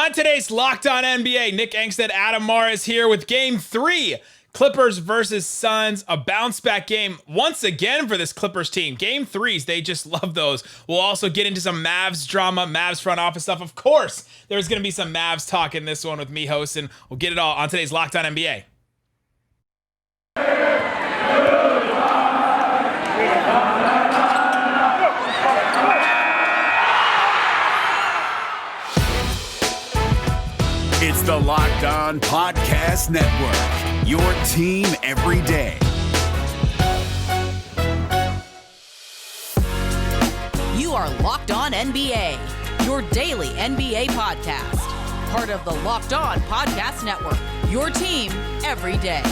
On today's Locked On NBA, Nick Angstadt, Adam Morris here with Game 3. Clippers versus Suns, a bounce-back game once again for this Clippers team. Game 3s, they just love those. We'll also get into some Mavs drama, Mavs front office stuff. Of course, there's going to be some Mavs talk in this one with me hosting. We'll get it all on today's Locked On NBA. It's the Locked On Podcast Network, your team every day. You are Locked On NBA, your daily NBA podcast. Part of the Locked On Podcast Network, your team every day.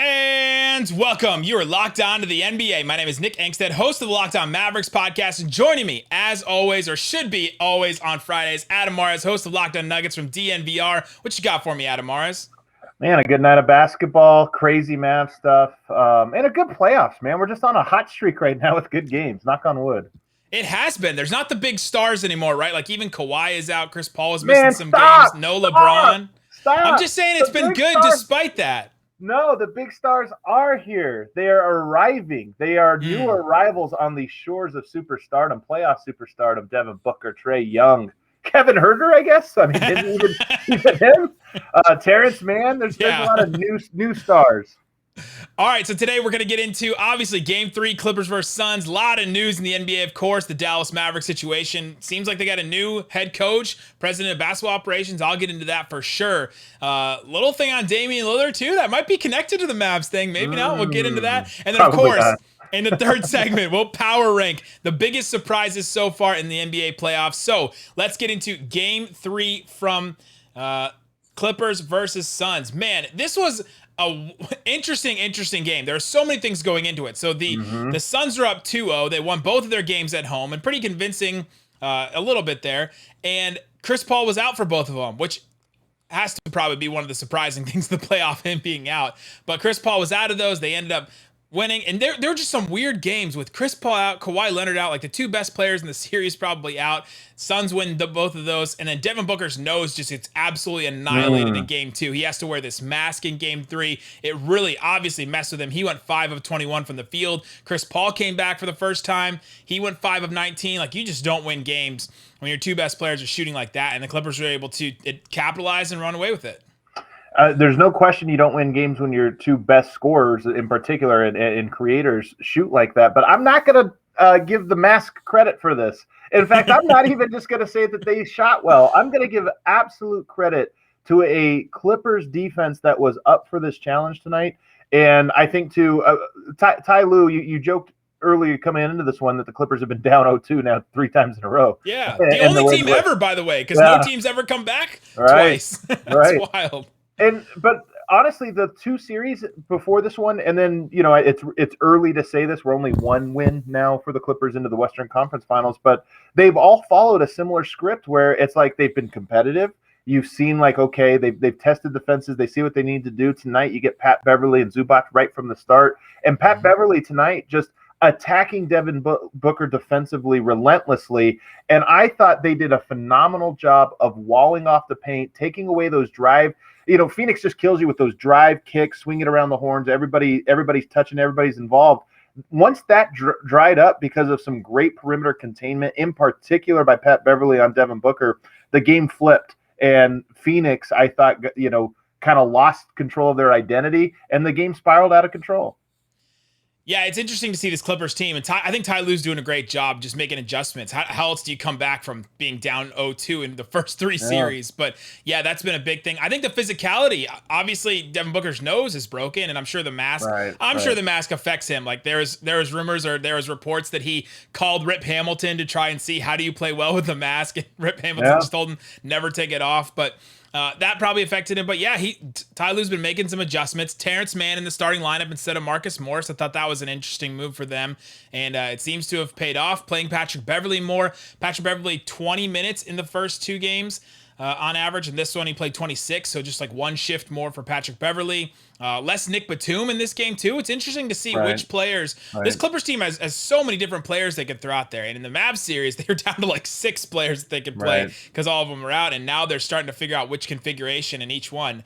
And welcome. You are locked on to the NBA. My name is Nick Angstadt, host of the Locked On Mavericks podcast. And joining me, as always, or should be always on Fridays, Adam Morris, host of Locked On Nuggets from DNVR. What you got for me, Adam Morris? Man, a good night of basketball, crazy Mav stuff, and a good playoffs, man. We're just on a hot streak right now with good games. Knock on wood. It has been. There's not the big stars anymore, right? Like even Kawhi is out. Chris Paul is missing some games. No LeBron. Stop. I'm just saying it's been good despite that. No, the big stars are here. They are arriving. They are new arrivals on the shores of superstardom, playoff superstardom. Devin Booker, Trae Young, Kevin Huerter, I guess. I mean, didn't even him. Terrence Mann. There's a lot of new stars. All right, so today we're going to get into, obviously, Game 3, Clippers versus Suns. A lot of news in the NBA, of course. The Dallas Mavericks situation. Seems like they got a new head coach, president of basketball operations. I'll get into that for sure. Little thing on Damian Lillard, too, that might be connected to the Mavs thing. Maybe not. We'll get into that. And then, of course, in the third segment, we'll power rank the biggest surprises so far in the NBA playoffs. So let's get into Game 3 from Clippers versus Suns. Man, this was a interesting game. There are so many things going into it. So the Suns are up 2-0. They won both of their games at home and pretty convincing a little bit there. And Chris Paul was out for both of them, which has to probably be one of the surprising things of the playoff, him being out. But Chris Paul was out of those. They ended up winning. And there were just some weird games with Chris Paul out, Kawhi Leonard out, like the two best players in the series probably out. Suns win both of those. And then Devin Booker's nose just gets absolutely annihilated in Game 2. He has to wear this mask in Game 3. It really obviously messed with him. He went 5 of 21 from the field. Chris Paul came back for the first time. He went 5 of 19. Like, you just don't win games when your two best players are shooting like that. And the Clippers were able to capitalize and run away with it. There's no question you don't win games when your two best scorers, in particular, and creators shoot like that. But I'm not going to give the mask credit for this. In fact, I'm not even just going to say that they shot well. I'm going to give absolute credit to a Clippers defense that was up for this challenge tonight. And I think to Ty Lue, you joked earlier coming into this one that the Clippers have been down 0-2 now 3 times in a row. Yeah, the only team ever, by the way, because no team's ever come back twice. That's wild. But honestly, the two series before this one, and then, it's early to say this. We're only one win now for the Clippers into the Western Conference Finals, but they've all followed a similar script where it's like they've been competitive. You've seen okay, they've tested the fences. They see what they need to do. Tonight, you get Pat Beverly and Zubac right from the start. And Pat Beverly tonight just attacking Devin Booker defensively relentlessly. And I thought they did a phenomenal job of walling off the paint, taking away those drive. Phoenix just kills you with those drive kicks, swinging around the horns. Everybody's touching, everybody's involved. Once that dried up because of some great perimeter containment, in particular by Pat Beverly on Devin Booker, the game flipped. And Phoenix, I thought, kind of lost control of their identity, and the game spiraled out of control. Yeah, it's interesting to see this Clippers team, and I think Ty Lue's doing a great job just making adjustments. How else do you come back from being down 0-2 in the first 3 series? But yeah, that's been a big thing. I think the physicality, obviously Devin Booker's nose is broken, and I'm sure the mask, sure the mask affects him. Like there was rumors or there was reports that he called Rip Hamilton to try and see how do you play well with the mask, and Rip Hamilton just told him never take it off. But that probably affected him. But yeah, Ty Lue's been making some adjustments. Terrence Mann in the starting lineup instead of Marcus Morris. I thought that was an interesting move for them. And it seems to have paid off, playing Patrick Beverly more. Patrick Beverly, 20 minutes in the first 2 games on average. And this one, he played 26. So just like one shift more for Patrick Beverly. Less Nick Batum in this game too. It's interesting to see Right. which players. Right. This Clippers team has so many different players they could throw out there. And in the Mavs series, they were down to like 6 players that they could play Right. because all of them were out. And now they're starting to figure out which configuration in each one,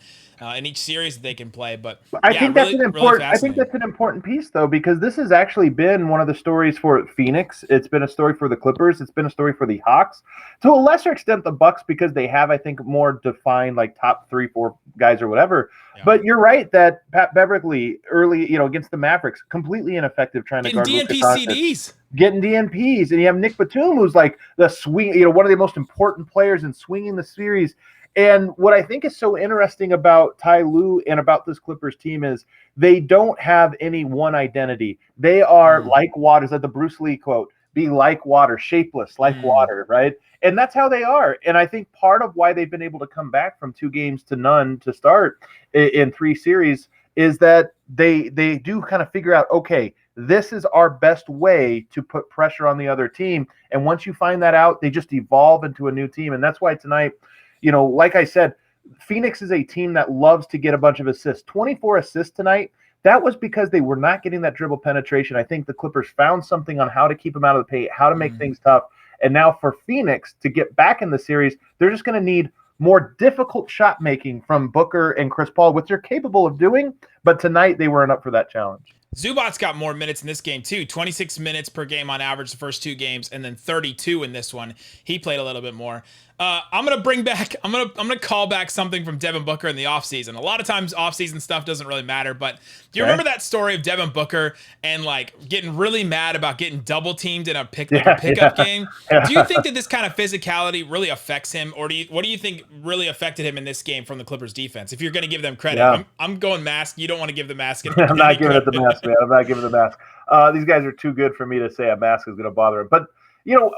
in each series that they can play. But I yeah, think really, that's an really important. I think fascinating. that's an important piece, though, because this has actually been one of the stories for Phoenix. It's been a story for the Clippers. It's been a story for the Hawks. To a lesser extent, the Bucks, because they have, I think, more defined like top 3, 4 guys or whatever. Yeah. But you're right that Pat Beverly early, against the Mavericks, completely ineffective trying to guard Getting Luka DNP Doncic. CDs. Getting DNPs, and you have Nick Batum, who's like the swing, one of the most important players in swinging the series. And what I think is so interesting about Ty Lue and about this Clippers team is they don't have any one identity. They are like water. Is that the Bruce Lee quote? Be like water, shapeless, like water, right? And that's how they are. And I think part of why they've been able to come back from 2 games to none to start in 3 series is that they do kind of figure out, okay, this is our best way to put pressure on the other team. And once you find that out, they just evolve into a new team. And that's why tonight, like I said, Phoenix is a team that loves to get a bunch of assists. 24 assists tonight. That was because they were not getting that dribble penetration. I think the Clippers found something on how to keep them out of the paint, how to make things tough. And now for Phoenix to get back in the series, they're just going to need more difficult shot making from Booker and Chris Paul, which they're capable of doing. But tonight they weren't up for that challenge. Zubac's got more minutes in this game too. 26 minutes per game on average the first 2 games, and then 32 in this one. He played a little bit more. I'm gonna call back something from Devin Booker in the offseason. A lot of times offseason stuff doesn't really matter, but do you remember that story of Devin Booker and like getting really mad about getting double teamed in a pickup game? Do you think that this kind of physicality really affects him, or what do you think really affected him in this game from the Clippers defense? If you're gonna give them credit, I'm going mask. You don't want to give the mask. I'm not giving it the mask, man. I'm not giving the mask. These guys are too good for me to say a mask is going to bother him. But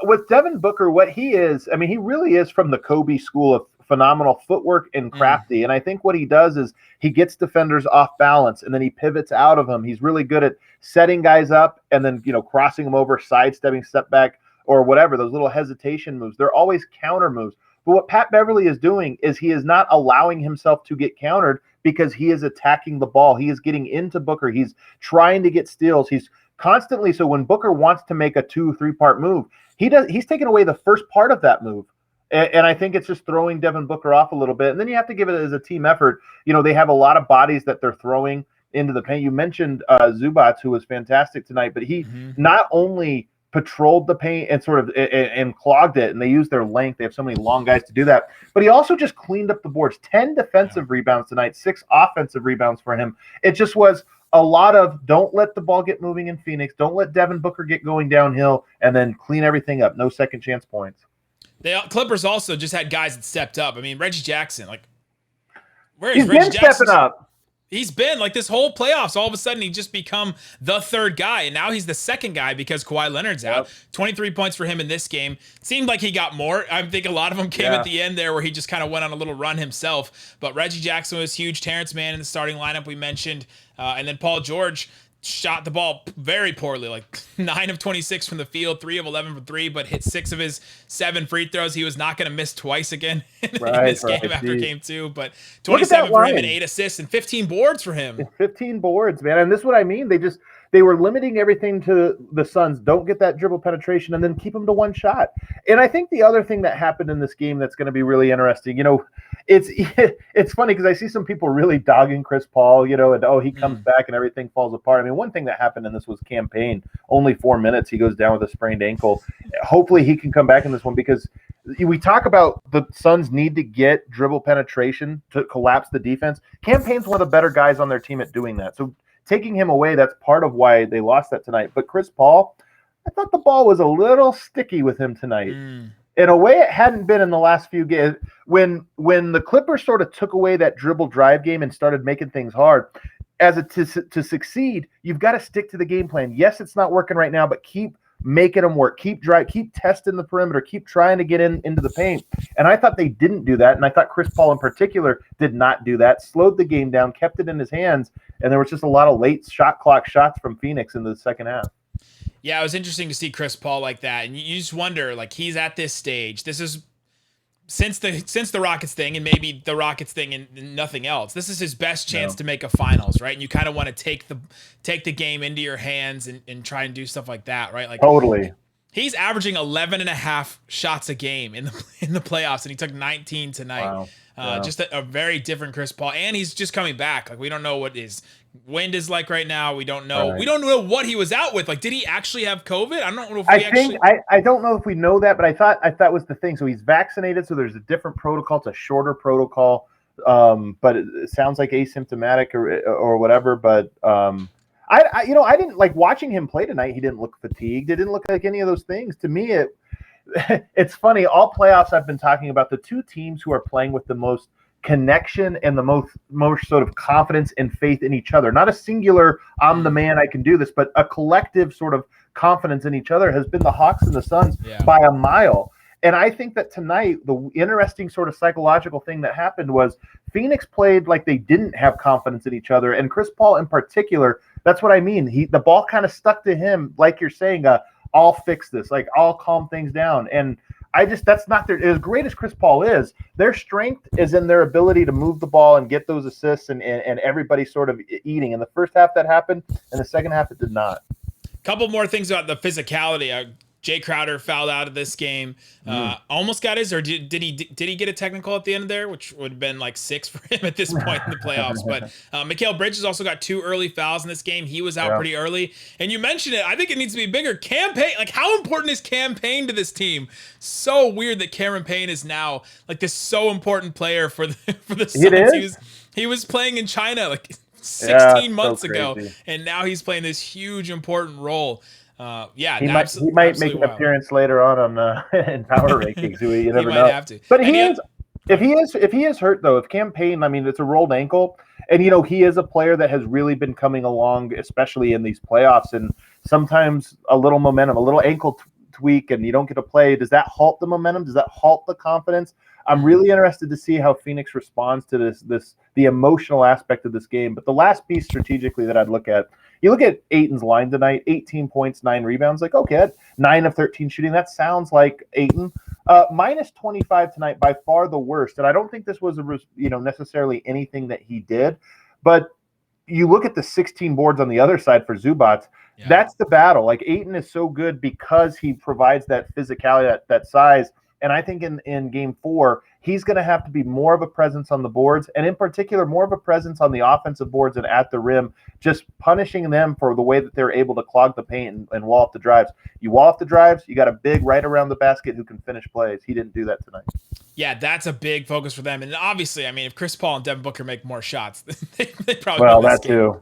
with Devin Booker, what he is, he really is from the Kobe school of phenomenal footwork and crafty. And I think what he does is he gets defenders off balance and then he pivots out of them. He's really good at setting guys up and then, crossing them over, sidestepping, step back, or whatever, those little hesitation moves. They're always counter moves. But what Pat Beverly is doing is he is not allowing himself to get countered because he is attacking the ball. He is getting into Booker. He's trying to get steals. He's constantly, so when Booker wants to make a 2-3 part move, he's taking away the first part of that move. And I think it's just throwing Devin Booker off a little bit. And then you have to give it as a team effort. They have a lot of bodies that they're throwing into the paint. You mentioned Zubac, who was fantastic tonight, but he not only patrolled the paint and sort of and clogged it, and they use their length. They have so many long guys to do that. But he also just cleaned up the boards. 10 defensive rebounds tonight, 6 offensive rebounds for him. It just was a lot of don't let the ball get moving in Phoenix. Don't let Devin Booker get going downhill, and then clean everything up. No second chance points. The Clippers also just had guys that stepped up. Reggie Jackson, where is He's Reggie been Jackson? stepping up. He's been this whole playoffs. All of a sudden, he just become the 3rd guy, and now he's the 2nd guy because Kawhi Leonard's out. 23 points for him in this game. Seemed like he got more. I think a lot of them came at the end there, where he just kind of went on a little run himself. But Reggie Jackson was huge. Terrence Mann in the starting lineup we mentioned, and then Paul George shot the ball very poorly, 9 of 26 from the field, 3 of 11 from 3, but hit 6 of his 7 free throws. He was not going to miss twice again in this game after game 2, but 27 for him and 8 assists and 15 boards for him. 15 boards, man. And this is what I mean. They were limiting everything to the Suns. Don't get that dribble penetration and then keep them to one shot. And I think the other thing that happened in this game that's going to be really interesting, it's funny because I see some people really dogging Chris Paul, and he comes back and everything falls apart. One thing that happened in this was campaign. Only 4 minutes, he goes down with a sprained ankle. Hopefully he can come back in this one because we talk about the Suns need to get dribble penetration to collapse the defense. Campaign's one of the better guys on their team at doing that. So taking him away, that's part of why they lost that tonight. But Chris Paul, I thought the ball was a little sticky with him tonight. In a way it hadn't been in the last few games. When the Clippers sort of took away that dribble drive game and started making things hard, to succeed, you've got to stick to the game plan. Yes, it's not working right now, but keep making them work. Keep testing the perimeter. Keep trying to get into the paint. And I thought they didn't do that. And I thought Chris Paul in particular did not do that. Slowed the game down, kept it in his hands. And there was just a lot of late shot clock shots from Phoenix in the second half. Yeah, it was interesting to see Chris Paul like that. And you just wonder, he's at this stage. This is since the Rockets thing, and maybe the Rockets thing and nothing else, this is his best chance to make a finals, right? And you kind of want to take the game into your hands and try and do stuff like that, right? Like Totally. he's averaging 11 and a half shots a game in the playoffs, and he took 19 tonight. Wow. Yeah. Just a very different Chris Paul, and he's just coming back. Like we don't know what his wind is like right now. We don't know. Right. We don't know what he was out with. Like, did he actually have COVID? I don't know if I don't know if we know that, but I thought was the thing. So he's vaccinated, so there's a different protocol. It's a shorter protocol, but it sounds like asymptomatic or whatever. But I didn't like watching him play tonight. He didn't look fatigued. It didn't look like any of those things to me. It's funny. All playoffs I've been talking about the two teams who are playing with the most connection and the most sort of confidence and faith in each other. Not a singular, I'm the man, I can do this, but a collective sort of confidence in each other has been the Hawks and the Suns by a mile. And I think that tonight, the interesting sort of psychological thing that happened was Phoenix played like they didn't have confidence in each other. And Chris Paul in particular, that's what I mean. The ball kind of stuck to him, like you're saying, I'll fix this, like I'll calm things down. And that's not their, as great as Chris Paul is, their strength is in their ability to move the ball and get those assists and everybody sort of eating. In the first half that happened, in the second half it did not. Couple more things about the physicality. Jay Crowder fouled out of this game. Almost got his, or did he get a technical at the end of there, which would have been like 6 for him at this point in the playoffs. But Mikal Bridges also got 2 early fouls in this game. He was out pretty early. And you mentioned it. I think it needs to be bigger. Cam Payne, like how important is Cam Payne to this team? So weird that Cameron Payne is now like this so important player for the Suns. He was playing in China like 16 months ago, and now he's playing this huge important role. He might make an appearance later on in power rankings. You never know. Have to. But if he is hurt though, if Cam Payne, I mean, it's a rolled ankle, and he is a player that has really been coming along, especially in these playoffs. And sometimes a little momentum, a little ankle tweak, and you don't get to play. Does that halt the momentum? Does that halt the confidence? I'm really interested to see how Phoenix responds to the emotional aspect of this game. But the last piece strategically that I'd look at. You look at Ayton's line tonight, 18 points, 9 rebounds. Like, okay, 9 of 13 shooting. That sounds like Ayton. Minus 25 tonight, by far the worst. And I don't think this was necessarily anything that he did. But you look at the 16 boards on the other side for Zubac. Yeah. That's the battle. Like Ayton is so good because he provides that physicality, that size. And I think in game 4, he's going to have to be more of a presence on the boards, and in particular, more of a presence on the offensive boards and at the rim, just punishing them for the way that they're able to clog the paint and wall off the drives. You wall off the drives, you got a big right around the basket who can finish plays. He didn't do that tonight. Yeah, that's a big focus for them. And obviously, I mean, if Chris Paul and Devin Booker make more shots, they probably win this game. Too.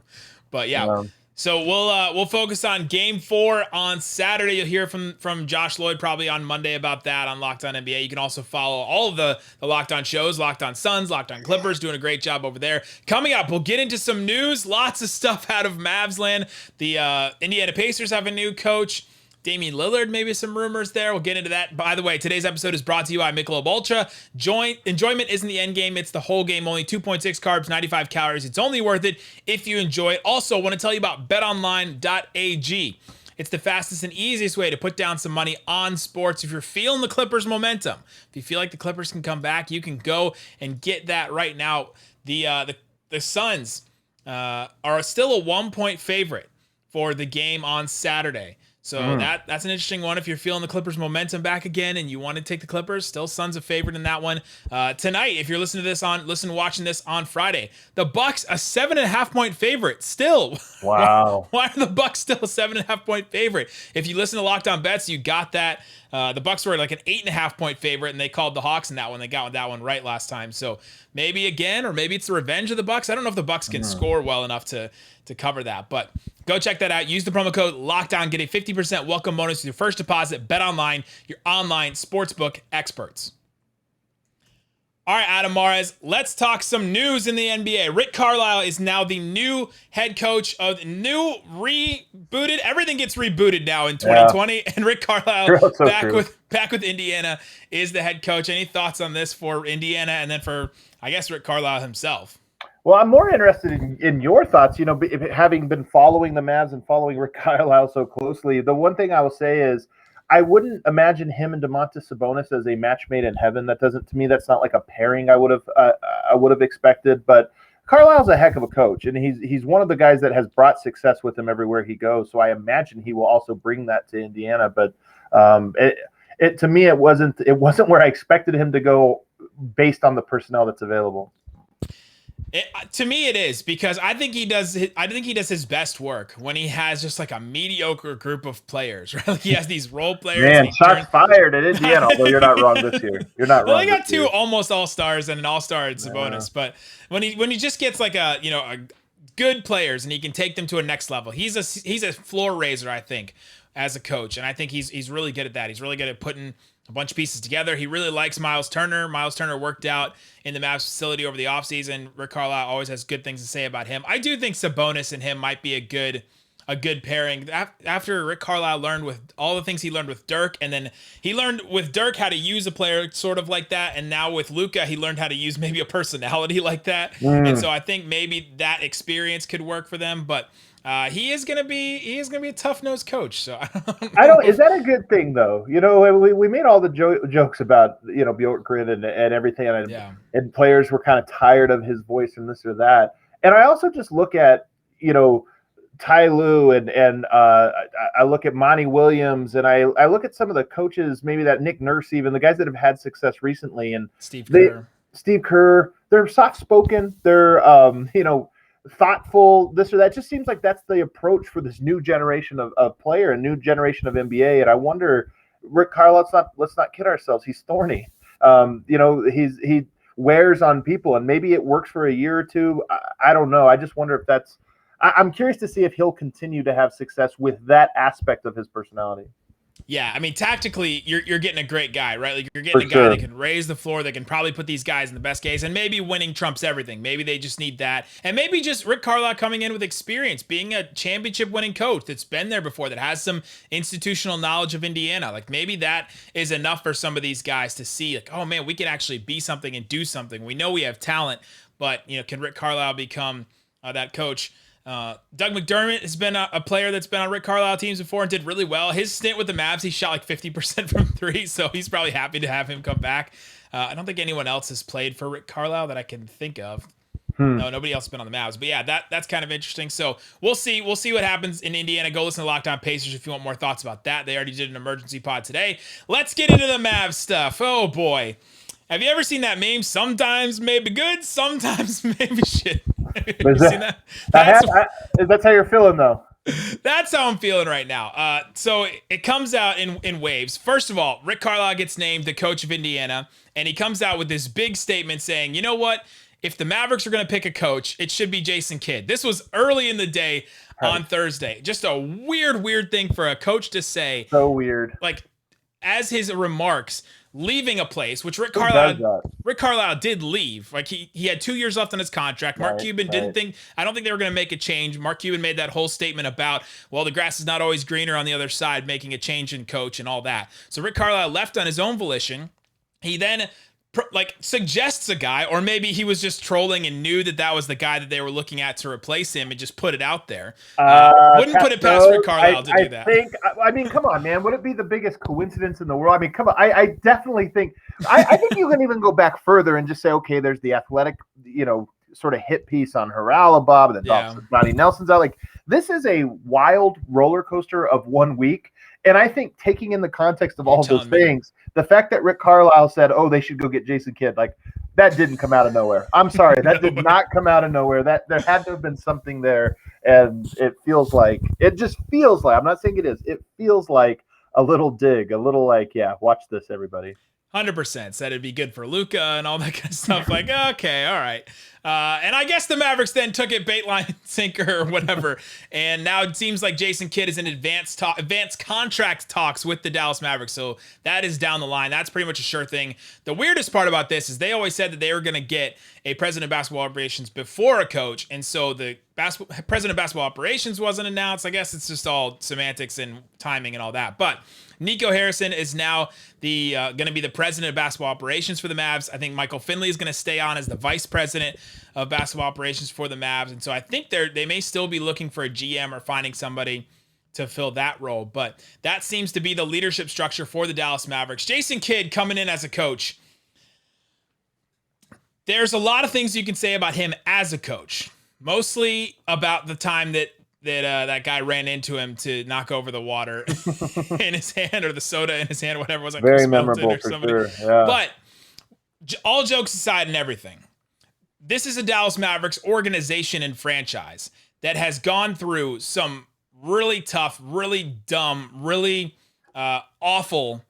But yeah. So we'll focus on Game 4 on Saturday. You'll hear from Josh Lloyd probably on Monday about that on Locked On NBA. You can also follow all of the Locked On shows, Locked On Suns, Locked On Clippers, doing a great job over there. Coming up, we'll get into some news, lots of stuff out of Mavs land. The Indiana Pacers have a new coach. Damian Lillard, maybe some rumors there. We'll get into that. By the way, today's episode is brought to you by Michelob Ultra. Enjoyment isn't the end game. It's the whole game. Only 2.6 carbs, 95 calories. It's only worth it if you enjoy it. Also, I want to tell you about betonline.ag. It's the fastest and easiest way to put down some money on sports. If you're feeling the Clippers' momentum, if you feel like the Clippers can come back, you can go and get that right now. The Suns are still a 1-point favorite for the game on Saturday. So that's an interesting one. If you're feeling the Clippers momentum back again and you want to take the Clippers, still Suns a favorite in that one. Tonight, if you're watching this on Friday, the Bucks a 7.5-point favorite still. Wow. Why are the Bucks still a 7.5-point favorite? If you listen to Locked On Bets, you got that. The Bucks were like an 8.5-point favorite, and they called the Hawks in that one. They got that one right last time. So maybe again, or maybe it's the revenge of the Bucks. I don't know if the Bucks can score well enough to cover that, but go check that out. Use the promo code LOCKEDON. Get a 50% welcome bonus with your first deposit. Bet online, your online sportsbook experts. All right, Adam Mares, let's talk some news in the NBA. Rick Carlisle is now the new head coach of rebooted. Everything gets rebooted now in 2020, and Rick Carlisle back with Indiana is the head coach. Any thoughts on this for Indiana and then for, I guess, Rick Carlisle himself? Well, I'm more interested in your thoughts, having been following the Mavs and following Rick Carlisle so closely. The one thing I will say is I wouldn't imagine him and Domantas Sabonis as a match made in heaven. That doesn't, to me, that's not like a pairing I would have expected. But Carlisle's a heck of a coach, and he's one of the guys that has brought success with him everywhere he goes. So I imagine he will also bring that to Indiana. But to me, it wasn't where I expected him to go based on the personnel that's available. To me, it is, because I think he does his best work when he has just like a mediocre group of players, right? Like he has these role players. Man, shots fired at Indiana, although you're not wrong this year. You're not wrong. Well, they got two almost all-stars and an all-star in Sabonis, but when he just gets like a good players and he can take them to a next level, he's a floor raiser, I think, as a coach, and I think he's really good at that. He's really good at putting a bunch of pieces together. He really likes Miles Turner. Miles Turner worked out in the Mavs facility over the offseason. Rick Carlisle always has good things to say about him. I do think Sabonis and him might be a good pairing. After Rick Carlisle learned with all the things he learned with Dirk, and then he learned with Dirk how to use a player sort of like that, and now with Luka, he learned how to use maybe a personality like that. And so I think maybe that experience could work for them, but he is gonna be a tough-nosed coach. So I don't. Is that a good thing though? We made all the jokes about Bjorkgren and everything, and players were kind of tired of his voice and this or that. And I also just look at Ty Lue and I look at Monty Williams, and I look at some of the coaches, maybe that Nick Nurse, even the guys that have had success recently, and Steve Kerr. They're soft-spoken. They're thoughtful, this or that. It just seems like that's the approach for this new generation of player, a new generation of NBA. And I wonder, Rick Carlisle, let's not kid ourselves. He's thorny. He wears on people, and maybe it works for a year or two. I don't know. I just wonder if that's. I'm curious to see if he'll continue to have success with that aspect of his personality. Yeah, I mean, tactically, you're getting a great guy, right? Like, you're getting a guy that can raise the floor, that can probably put these guys in the best case, and maybe winning trumps everything. Maybe they just need that. And maybe just Rick Carlisle coming in with experience, being a championship-winning coach that's been there before, that has some institutional knowledge of Indiana. Like, maybe that is enough for some of these guys to see, like, oh, man, we can actually be something and do something. We know we have talent, but, can Rick Carlisle become that coach? Doug McDermott has been a player that's been on Rick Carlisle teams before and did really well. His stint with the Mavs, he shot like 50% from three, so he's probably happy to have him come back. I don't think anyone else has played for Rick Carlisle that I can think of. No, nobody else has been on the Mavs. But yeah, that's kind of interesting. So we'll see. We'll see what happens in Indiana. Go listen to Locked On Pacers if you want more thoughts about that. They already did an emergency pod today. Let's get into the Mavs stuff. Oh boy. Have you ever seen that meme? Sometimes maybe good, sometimes maybe shit. Have you seen that? That's how you're feeling, though. That's how I'm feeling right now. So it comes out in waves. First of all, Rick Carlisle gets named the coach of Indiana, and he comes out with this big statement saying, you know what? If the Mavericks are going to pick a coach, it should be Jason Kidd. This was early in the day on Thursday. Just a weird thing for a coach to say. So weird. Like, as his remarks, leaving a place, which Rick Carlisle did leave. Like, he had 2 years left on his contract. Mark Cuban I don't think they were going to make a change. Mark Cuban made that whole statement about, well, the grass is not always greener on the other side, making a change in coach and all that. So Rick Carlisle left on his own volition. He then suggests a guy, or maybe he was just trolling and knew that was the guy that they were looking at to replace him and just put it out there. Wouldn't put it past Rick Carlisle to do that. I mean, come on, man. Would it be the biggest coincidence in the world? I mean, come on. I definitely think I think you can even go back further and just say, okay, there's the Athletic, sort of hit piece on Reliably, and then Bonnie Nelson's out. Like, this is a wild roller coaster of 1 week. And I think, taking in the context of all those things, the fact that Rick Carlisle said, oh, they should go get Jason Kidd, like, that didn't come out of nowhere. I'm sorry. That did not come out of nowhere. That there had to have been something there. And it just feels like, I'm not saying it is, it feels like a little dig, a little like, yeah, watch this, everybody. 100% said it'd be good for Luka and all that kind of stuff. Like, okay, all right. And I guess the Mavericks then took it bait, line, sinker, or whatever. And now it seems like Jason Kidd is in advanced contract talks with the Dallas Mavericks. So that is down the line. That's pretty much a sure thing. The weirdest part about this is they always said that they were going to get a president of basketball operations before a coach. And so the president of basketball operations wasn't announced. I guess it's just all semantics and timing and all that. But Nico Harrison is now going to be the president of basketball operations for the Mavs. I think Michael Finley is going to stay on as the vice president of basketball operations for the Mavs. And so I think they may still be looking for a GM or finding somebody to fill that role. But that seems to be the leadership structure for the Dallas Mavericks. Jason Kidd coming in as a coach. There's a lot of things you can say about him as a coach, mostly about the time that guy ran into him to knock over the water in his hand, or the soda in his hand, or whatever it was. Like very Chris Middleton memorable or for somebody. sure. Yeah. But all jokes aside and everything, this is a Dallas Mavericks organization and franchise that has gone through some really tough, really dumb, really awful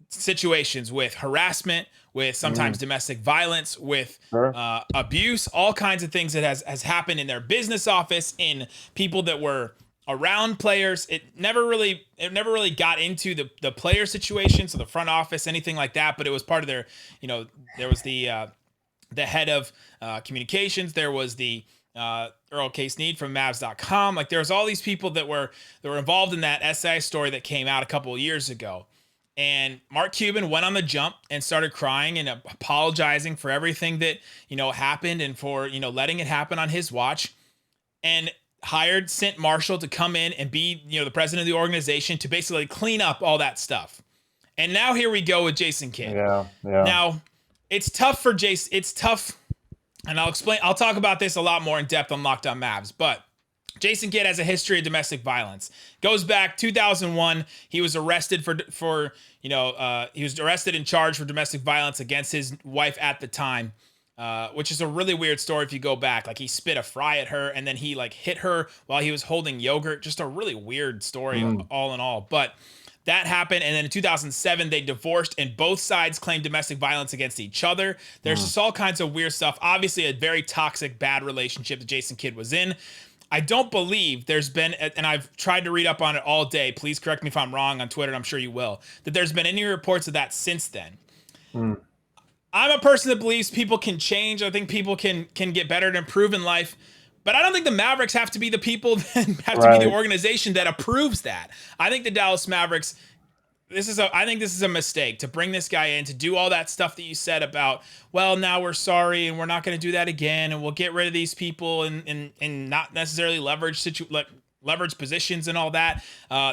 situations with harassment, with sometimes domestic violence, with abuse, all kinds of things that has happened in their business office, in people that were around players. It never really got into the player situation, so the front office, anything like that, but it was part of their, there was the head of communications, there was the Earl Case-Need from Mavs.com. Like, there was all these people that were involved in that SI story that came out a couple of years ago. And Mark Cuban went on the jump and started crying and apologizing for everything that, happened, and for, letting it happen on his watch, and sent Marshall to come in and be, the president of the organization to basically clean up all that stuff. And now here we go with Jason Kidd. Yeah. Now, it's tough for Jason. It's tough. And I'll talk about this a lot more in depth on Locked On Mavs, but Jason Kidd has a history of domestic violence. Goes back 2001. He was arrested he was arrested and charged for domestic violence against his wife at the time, which is a really weird story if you go back. Like, he spit a fry at her, and then he hit her while he was holding yogurt. Just a really weird story all in all. But that happened, and then in 2007, they divorced, and both sides claimed domestic violence against each other. There's just all kinds of weird stuff. Obviously, a very toxic, bad relationship that Jason Kidd was in. I don't believe there's been, and I've tried to read up on it all day, please correct me if I'm wrong on Twitter, and I'm sure you will, that there's been any reports of that since then. I'm a person that believes people can change. I think people can get better and improve in life. But I don't think the Mavericks have to be the people that have to be the organization that approves that. I think the Dallas Mavericks, I think this is a mistake to bring this guy in to do all that stuff that you said about, well, now we're sorry and we're not going to do that again, and we'll get rid of these people and not necessarily leverage positions and all that.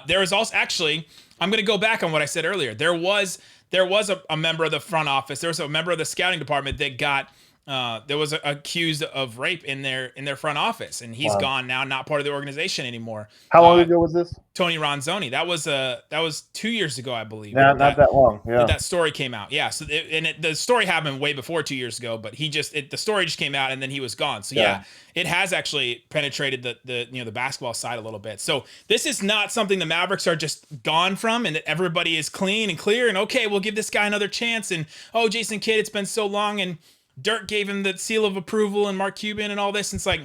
There is also, actually, I'm going to go back on what I said earlier. There was a member of the front office. There was a member of the scouting department that got was accused of rape in their front office, and he's gone now, not part of the organization anymore. How long ago was this? Tony Ronzoni. That was 2 years ago, I believe. Not that long. Yeah. That story came out. Yeah. So the story happened way before 2 years ago, but the story just came out and then he was gone. So yeah, it has actually penetrated the basketball side a little bit. So this is not something the Mavericks are just gone from, and that everybody is clean and clear and okay, we'll give this guy another chance. And Jason Kidd, it's been so long, and Dirk gave him the seal of approval, and Mark Cuban and all this. And it's like,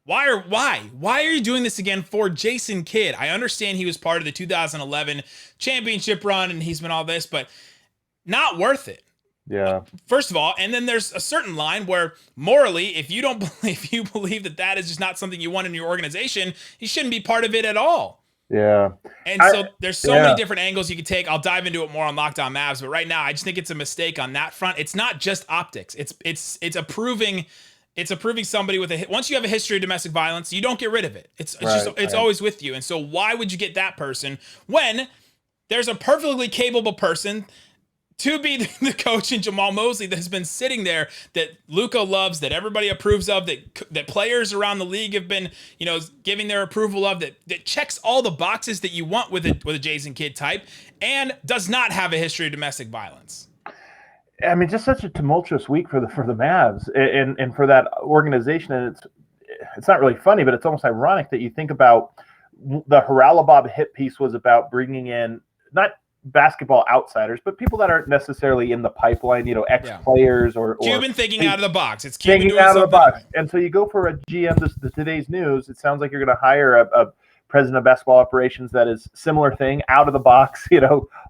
why are you doing this again for Jason Kidd? I understand he was part of the 2011 championship run and he's been all this, but not worth it. Yeah. First of all, and then there's a certain line where morally, if you believe that is just not something you want in your organization, you shouldn't be part of it at all. Yeah. And so there's so many different angles you could take. I'll dive into it more on Locked On Mavs, but right now I just think it's a mistake on that front. It's not just optics. It's approving somebody with once you have a history of domestic violence, you don't get rid of it. It's always with you. And so why would you get that person when there's a perfectly capable person to be the coach in Jamal Mosley that has been sitting there, that Luka loves, that everybody approves of, that players around the league have been, giving their approval of, that checks all the boxes that you want with a Jason Kidd type, and does not have a history of domestic violence. I mean, just such a tumultuous week for the Mavs and for that organization. And it's not really funny, but it's almost ironic that you think about the Haralabob hit piece was about bringing in not basketball outsiders, but people that aren't necessarily in the pipeline, ex-players or Cuban thinking out of the box. It's Cuban thinking out of the box. And so you go for a GM, today's news, it sounds like you're going to hire a president of basketball operations that is similar thing, out of the box,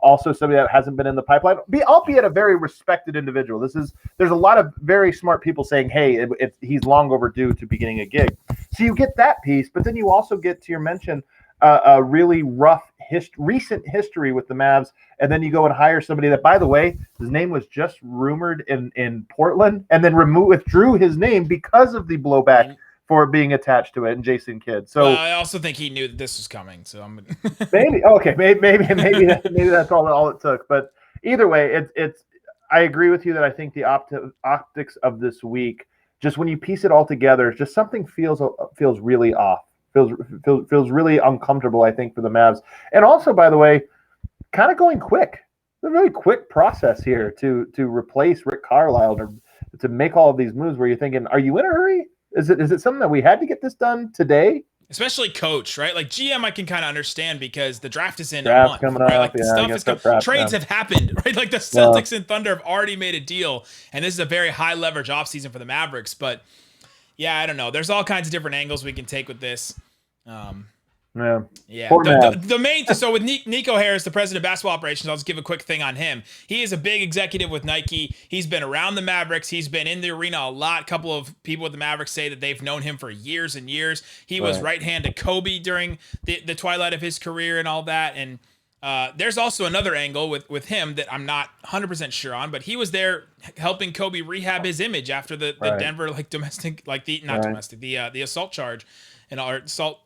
also somebody that hasn't been in the pipeline, albeit a very respected individual. There's a lot of very smart people saying, hey, he's long overdue to be getting a gig. So you get that piece, but then you also get, to your mention, a really rough recent history with the Mavs, and then you go and hire somebody that, by the way, his name was just rumored in Portland, and then withdrew his name because of the blowback for being attached to it, and Jason Kidd. So well, I also think he knew that this was coming. So I'm maybe that's all it took. But either way, it's. I agree with you that I think the optics of this week, just when you piece it all together, just something feels really off. Feels really uncomfortable, I think, for the Mavs. And also, by the way, kind of going quick. It's a really quick process here to replace Rick Carlisle, to make all of these moves where you're thinking, are you in a hurry? Is it something that we had to get this done today? Especially coach, right? Like GM, I can kind of understand because the draft is in Draft's a month, coming right? up, Like the yeah, stuff is coming. Trades have happened, right? Like the Celtics and Thunder have already made a deal, and this is a very high leverage offseason for the Mavericks. But yeah, I don't know. There's all kinds of different angles we can take with this. Yeah. The main so with Nico Harris, the president of basketball operations, I'll just give a quick thing on him. He is a big executive with Nike. He's been around the Mavericks. He's been in the arena a lot. A couple of people with the Mavericks say that they've known him for years and years. He was right hand to Kobe during the twilight of his career and all that. And there's also another angle with him that I'm not 100% sure on, but he was there helping Kobe rehab his image after the Denver the assault charge and assault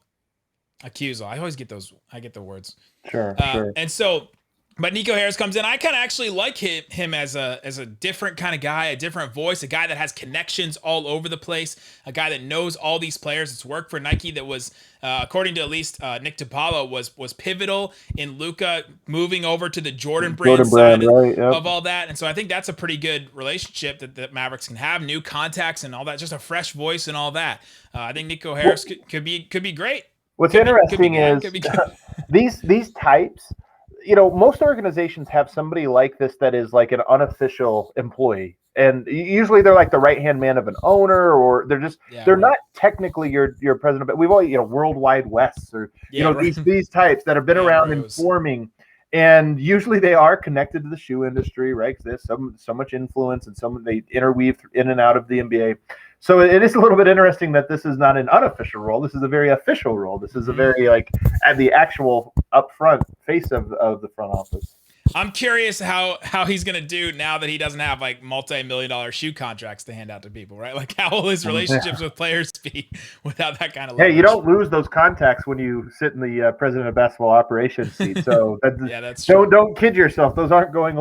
accusal. I always get the words. Sure. And so, but Nico Harris comes in. I kind of actually like him as a different kind of guy, a different voice, a guy that has connections all over the place, a guy that knows all these players. It's worked for Nike that was, according to at least Nick DiPaolo, was pivotal in Luka moving over to the Jordan brand side of all that. And so I think that's a pretty good relationship that the Mavericks can have, new contacts and all that, just a fresh voice and all that. I think Nico Harris could be great. What's interesting is these types, most organizations have somebody like this that is like an unofficial employee. And usually they're like the right-hand man of an owner, or they're not technically your president, but we've all, Worldwide West or, these types that have been around informing. And usually they are connected to the shoe industry, right? Because there's so much influence and they interweave in and out of the NBA. So it is a little bit interesting that this is not an unofficial role. This is a very official role. This is a very at the actual upfront face of the front office. I'm curious how he's going to do now that he doesn't have multi-million-dollar shoe contracts to hand out to people, right? Like how will his relationships with players be without that kind of leverage? Hey, you don't lose those contacts when you sit in the president of basketball operations seat. So that's true. Don't kid yourself. Those aren't going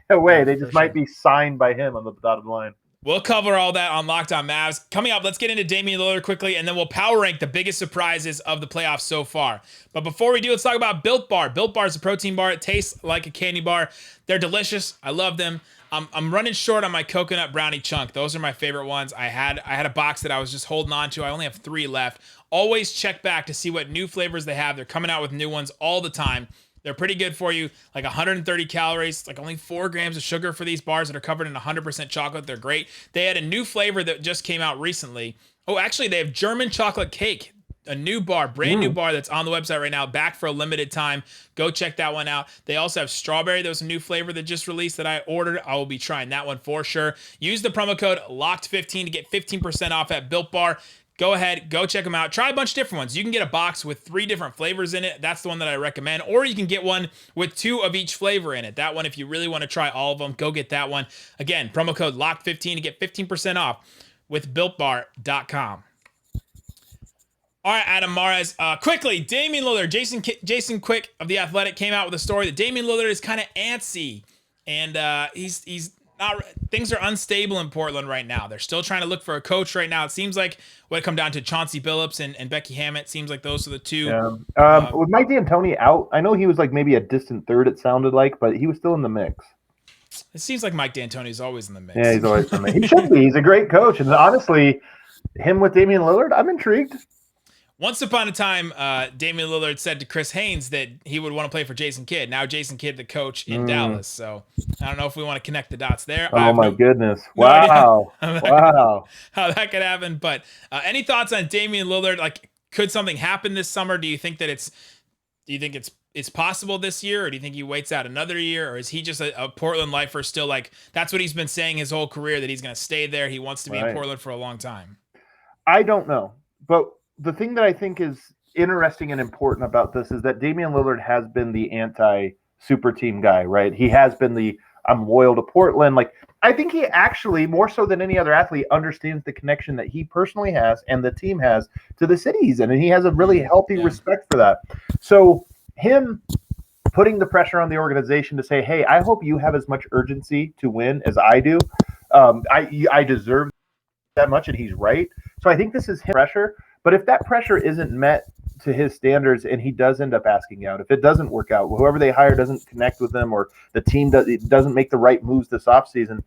away. They just might be signed by him on the dotted line. We'll cover all that on Locked On Mavs. Coming up, let's get into Damian Lillard quickly, and then we'll power rank the biggest surprises of the playoffs so far. But before we do, let's talk about Built Bar. Built Bar is a protein bar. It tastes like a candy bar. They're delicious. I love them. I'm running short on my coconut brownie chunk. Those are my favorite ones. I had a box that I was just holding on to. I only have 3 left. Always check back to see what new flavors they have. They're coming out with new ones all the time. They're pretty good for you, like 130 calories, like only 4 grams of sugar for these bars that are covered in 100% chocolate. They're great. They had a new flavor that just came out recently. Oh, actually, they have German chocolate cake, a new bar, brand new bar that's on the website right now, back for a limited time. Go check that one out. They also have strawberry. There was a new flavor that just released that I ordered. I will be trying that one for sure. Use the promo code LOCKED15 to get 15% off at Built Bar. Go ahead, go check them out. Try a bunch of different ones. You can get a box with 3 different flavors in it. That's the one that I recommend. Or you can get one with 2 of each flavor in it. That one, if you really want to try all of them, go get that one. Again, promo code LOCKED15 to get 15% off with BuiltBar.com. All right, Adam Mares. Quickly, Damian Lillard. Jason Quick of The Athletic came out with a story that Damian Lillard is kind of antsy. And he's not, things are unstable in Portland right now. They're still trying to look for a coach right now. It seems like when it come down to Chauncey Billups and Becky Hammett, seems like those are the two. Yeah. With Mike D'Antoni out, I know he was like maybe a distant third, it sounded like, but he was still in the mix. It seems like Mike D'Antoni is always in the mix. Yeah, he's always in the mix. He should be. He's a great coach. And honestly, him with Damian Lillard, I'm intrigued. Once upon a time, Damian Lillard said to Chris Haynes that he would want to play for Jason Kidd. Now Jason Kidd, the coach in Dallas. So I don't know if we want to connect the dots there. Oh, my goodness. Wow. Wow. How that could happen. But any thoughts on Damian Lillard? Like, could something happen this summer? Do you think it's possible this year, or do you think he waits out another year, or is he just a Portland lifer still? Like, that's what he's been saying his whole career, that he's going to stay there. He wants to be in Portland for a long time. I don't know. But the thing that I think is interesting and important about this is that Damian Lillard has been the anti-super team guy, right? He has been the I'm loyal to Portland. Like, I think he actually, more so than any other athlete, understands the connection that he personally has and the team has to the city he's in, and he has a really healthy respect for that. So him putting the pressure on the organization to say, hey, I hope you have as much urgency to win as I do. I deserve that much, and he's right. So I think this is his pressure. But if that pressure isn't met to his standards and he does end up asking out, if it doesn't work out, whoever they hire doesn't connect with them, or the team doesn't make the right moves this offseason,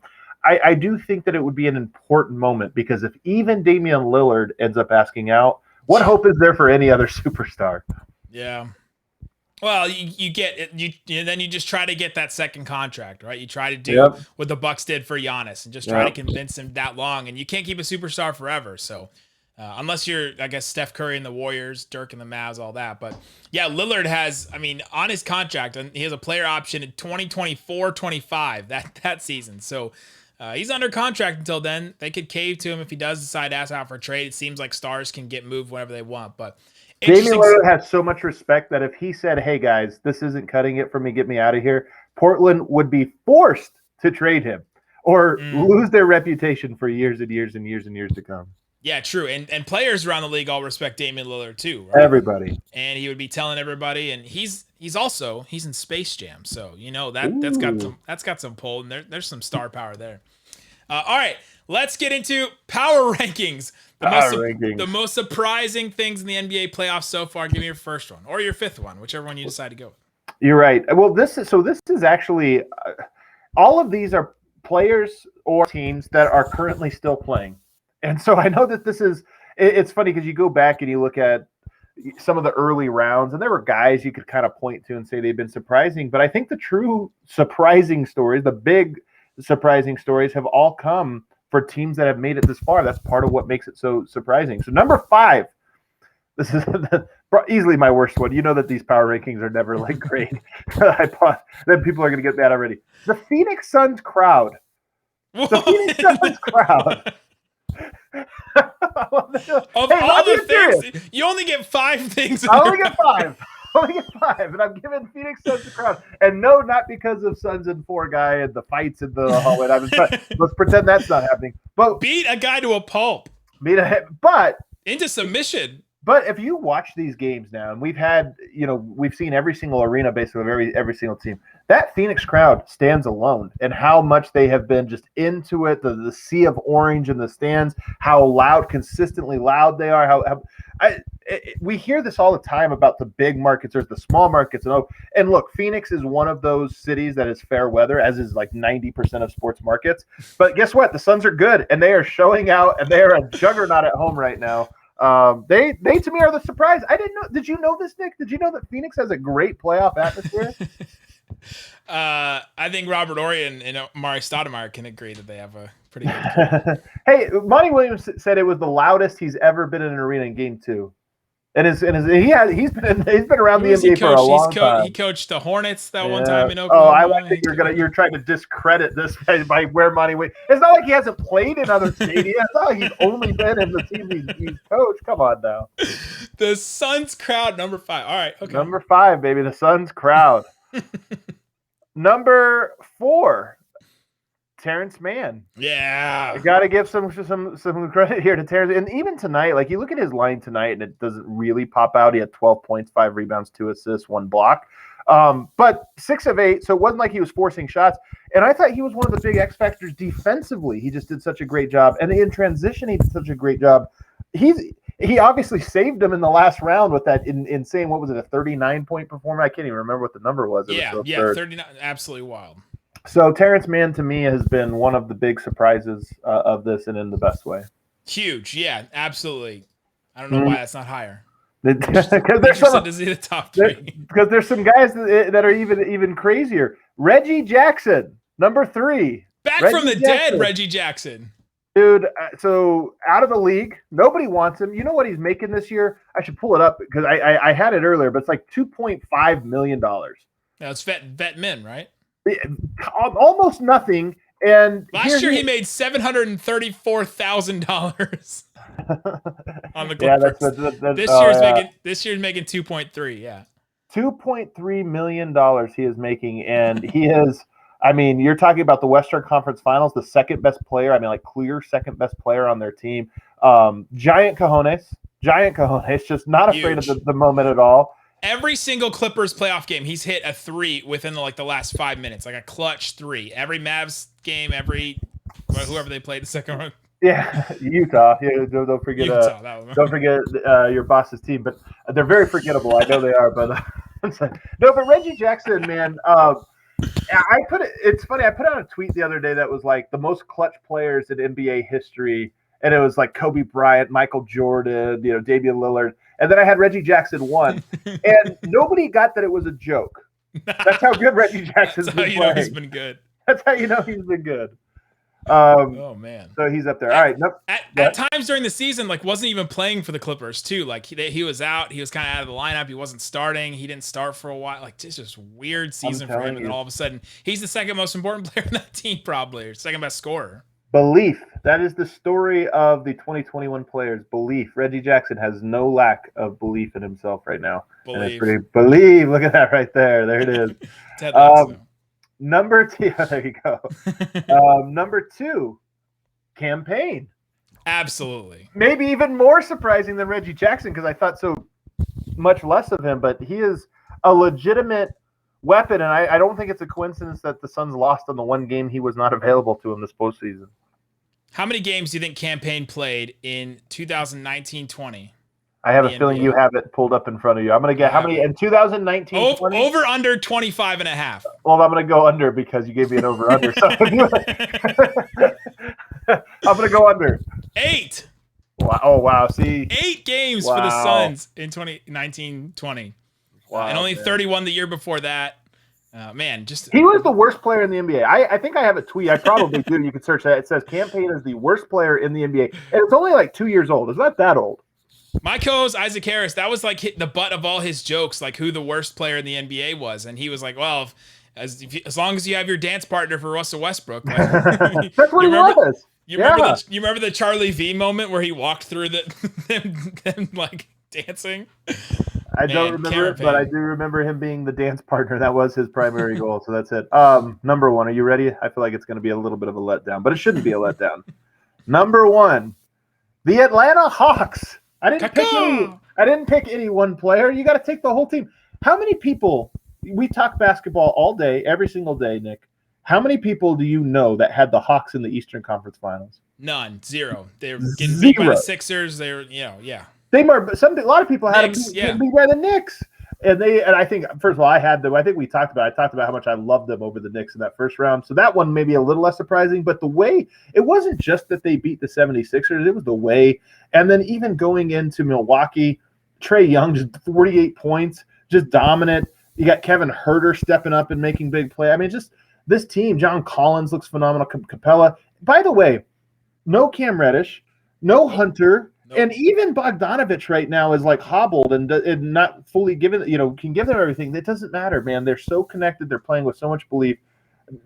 I do think that it would be an important moment, because if even Damian Lillard ends up asking out, what hope is there for any other superstar? Yeah. Well, you get it. Then you just try to get that second contract, right? You try to do what the Bucks did for Giannis and just try to convince him that long. And you can't keep a superstar forever. So unless you're, I guess, Steph Curry and the Warriors, Dirk and the Mavs, all that. But yeah, Lillard has, I mean, on his contract, and he has a player option in 2024-25 that season. So he's under contract until then. They could cave to him if he does decide to ask out for a trade. It seems like stars can get moved whenever they want, but. Damian Lillard has so much respect that if he said, hey, guys, this isn't cutting it for me, get me out of here, Portland would be forced to trade him or lose their reputation for years and years and years and years to come. Yeah, true. And players around the league all respect Damian Lillard too, right? Everybody. And he would be telling everybody, and he's in Space Jam, so you know that's got some pull, and there's some star power there. All right, let's get into power rankings. The most surprising things in the NBA playoffs so far. Give me your first one or your fifth one, whichever one you decide to go with. You're right. Well, this is actually all of these are players or teams that are currently still playing. And so I know that it's funny because you go back and you look at some of the early rounds, and there were guys you could kind of point to and say they've been surprising. But I think the true surprising stories, the big surprising stories, have all come for teams that have made it this far. That's part of what makes it so surprising. So number 5, this is easily my worst one. You know that these power rankings are never like great. I thought that people are going to get mad already. The Phoenix Suns crowd. The Phoenix Suns crowd. Of all the things, you only get 5 things. I only get 5. And I'm giving Phoenix Suns the crowd. And no, not because of Suns and 4 guy and the fights in the hallway. Let's pretend that's not happening. But beat a guy to a pulp. But into submission. But if you watch these games now, and we've seen every single arena, basically every single team, that Phoenix crowd stands alone, and how much they have been just into it. The sea of orange in the stands, how consistently loud they are. We hear this all the time about the big markets or the small markets. And look, Phoenix is one of those cities that is fair weather, as is like 90% of sports markets. But guess what? The Suns are good, and they are showing out, and they are a juggernaut at home right now. They to me are the surprise. I didn't know. Did you know this, Nick? Did you know that Phoenix has a great playoff atmosphere? I think Robert Orion and Amari Stoudemire can agree that they have a pretty good Hey, Monty Williams said it was the loudest he's ever been in an arena in Game 2. He's been around the NBA for a long time. He coached the Hornets that one time in Oh, Oklahoma. I like that you're trying to discredit this by where Monty Williams. It's not like he hasn't played in other stadiums. It's not like he's only been in the team he's coached. Come on now. The Suns crowd, number 5. All right, okay. Number 5, baby, the Suns crowd. Number 4. Terrence Mann. Yeah. I got to give some credit here to Terrence. And even tonight, like you look at his line tonight and it doesn't really pop out. He had 12 points, 5 rebounds, 2 assists, 1 block. But 6 of 8, so it wasn't like he was forcing shots. And I thought he was one of the big X factors defensively. He just did such a great job. And in transition, he did such a great job. He obviously saved them in the last round with that insane, what was it, a 39-point performance? I can't even remember what the number was. Yeah, 39, absolutely wild. So Terrence Mann, to me, has been one of the big surprises of this, and in the best way. Huge, yeah, absolutely. I don't know why that's not higher. Because there's to see the top 3. Because there's some guys that are even crazier. Reggie Jackson, number 3. Back from the dead, Reggie Jackson. Dude, so out of the league, nobody wants him. You know what he's making this year? I should pull it up because I had it earlier, but it's like $2.5 million. That's vet min, right? Almost nothing. And last year he made $734,000 on the Clippers. Yeah, this year's making 2.3. Yeah, $2.3 million he is making, and he is. I mean, you're talking about the Western Conference Finals, the second best player. I mean, like clear second best player on their team. Giant cojones, just not afraid of the moment at all. Every single Clippers playoff game, he's hit a 3 within the last 5 minutes, like a clutch 3. Every Mavs game, whoever they played the second round. Yeah, Utah. Yeah, don't forget. Utah, don't forget your boss's team, but they're very forgettable. I know they are, but no. But Reggie Jackson, man. It's funny. I put out a tweet the other day that was like the most clutch players in NBA history, and it was like Kobe Bryant, Michael Jordan, Damian Lillard, and then I had Reggie Jackson 1, and nobody got that it was a joke. That's how good Reggie Jackson's been playing. Know he's been good. That's how you know he's been good. Oh man! So he's up there. All right. At times during the season, like wasn't even playing for the Clippers too. Like he was out. He was kind of out of the lineup. He wasn't starting. He didn't start for a while. Like just weird season for him. And then all of a sudden, he's the second most important player in that team, probably, or second best scorer. Belief. That is the story of the 2021 players. Belief. Reggie Jackson has no lack of belief in himself right now. Believe. Believe. Look at that right there. There it is. Ted Lasso. Number 2, there you go. Number 2, campaign. Absolutely. Maybe even more surprising than Reggie Jackson because I thought so much less of him, but he is a legitimate weapon, and I don't think it's a coincidence that the Suns lost on the one game he was not available to him this postseason. How many games do you think campaign played in 2019-20? I have a feeling you have it pulled up in front of you. I'm going to get how many in 2019? Over under 25 and a half. Well, I'm going to go under because you gave me an over under. So I'm going to go under. 8. Wow. Oh, wow. See, 8 games for the Suns in 2019-20. Wow. And only 31 the year before that. He was the worst player in the NBA. I think I have a tweet. I probably do. You can search that. It says campaign is the worst player in the NBA. And it's only like 2 years old. It's not that old. My co-host Isaac Harris, that was like hitting the butt of all his jokes, like who the worst player in the NBA was, and he was like, "Well, as long as you have your dance partner for Russell Westbrook." Like, that's what he was. You remember the Charlie V moment where he walked through them like dancing? I don't remember it, but I do remember him being the dance partner. That was his primary goal. So that's it. Number 1, are you ready? I feel like it's going to be a little bit of a letdown, but it shouldn't be a letdown. Number 1, the Atlanta Hawks. I didn't pick any one player. You got to take the whole team. How many people? We talk basketball all day, every single day, Nick. How many people do you know that had the Hawks in the Eastern Conference Finals? None. 0. They were getting beat by the Sixers. They were, yeah. A lot of people had them getting beat by the Knicks. And I think, first of all, I had them. I think I talked about how much I loved them over the Knicks in that first round. So that one may be a little less surprising, but the way, it wasn't just that they beat the 76ers, it was the way. And then even going into Milwaukee, Trae Young, just 48 points, just dominant. You got Kevin Huerter stepping up and making big play. I mean, just this team, John Collins looks phenomenal. Capella. By the way, no Cam Reddish, no Hunter. Nope. And even Bogdanovich right now is like hobbled and not fully given, can give them everything. It doesn't matter, man. They're so connected. They're playing with so much belief.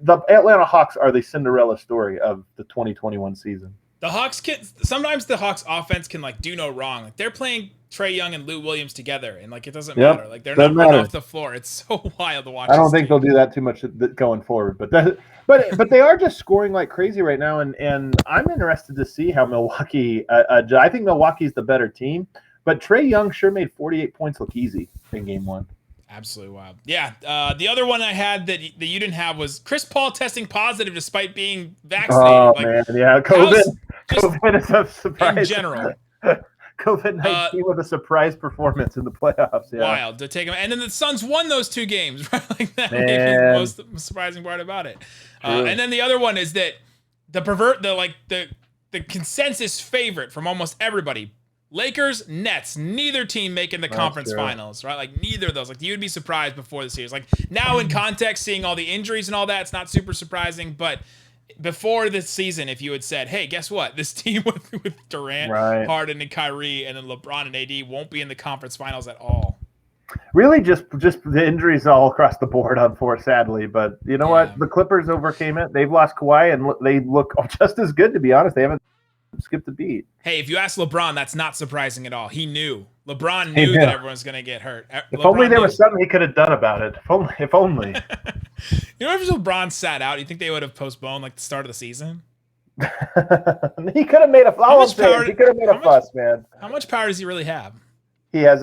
The Atlanta Hawks are the Cinderella story of the 2021 season. Sometimes the Hawks offense can do no wrong. Like they're playing Trae Young and Lou Williams together, and it doesn't matter. Like they're not running off the floor. It's so wild to watch. I don't think they'll do that too much going forward, but they are just scoring like crazy right now, and I'm interested to see how Milwaukee. I think Milwaukee's the better team, but Trae Young sure made 48 points look easy in Game 1. Absolutely wild. Yeah. The other one I had that you didn't have was Chris Paul testing positive despite being vaccinated. Oh man, yeah, COVID is a surprise in general. COVID-19 with a surprise performance in the playoffs. Yeah. Wild to take him, and then the Suns won those 2 games, right? Like that was the most surprising part about it. And then the other one is that the consensus favorite from almost everybody, Lakers, Nets, neither team making the conference finals, right? Like neither of those. Like you'd be surprised before the series. Like now in context, seeing all the injuries and all that, it's not super surprising, but before this season, if you had said, hey, guess what? This team with Durant, Harden, and Kyrie, and then LeBron and AD won't be in the conference finals at all. Really just the injuries all across the board sadly. But you know what? The Clippers overcame it. They've lost Kawhi, and they look just as good, to be honest. They haven't skipped a beat. Hey, if you ask LeBron, that's not surprising at all. He knew. LeBron knew that everyone's going to get hurt. If only there was something he could have done about it. If only. You know, if LeBron sat out, you think they would have postponed like the start of the season? He could have made a fuss, man. How much power does he really have? He has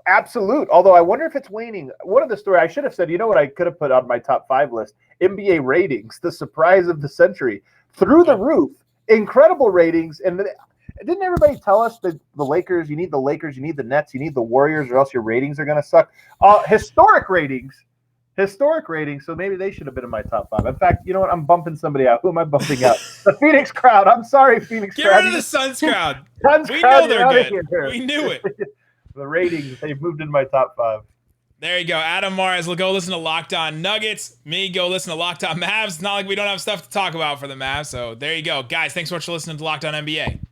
absolute. Although I wonder if it's waning. One of the story I should have said, you know what I could have put on my top 5 list? NBA ratings, the surprise of the century, through the roof, incredible ratings. And didn't everybody tell us that the Lakers, you need the Lakers, you need the Nets, you need the Warriors, or else your ratings are going to suck? Historic ratings. So maybe they should have been in my top 5. In fact, you know what? I'm bumping somebody out. Who am I bumping out? The Phoenix crowd. I'm sorry, Phoenix crowd. Get rid of the Suns crowd. We crowd, know they're good. We knew it. The ratings, they've moved in my top 5. There you go. Adam Mares will go listen to Locked On Nuggets. Me, go listen to Locked On Mavs. It's not like we don't have stuff to talk about for the Mavs. So there you go. Guys, thanks so much for listening to Locked On NBA.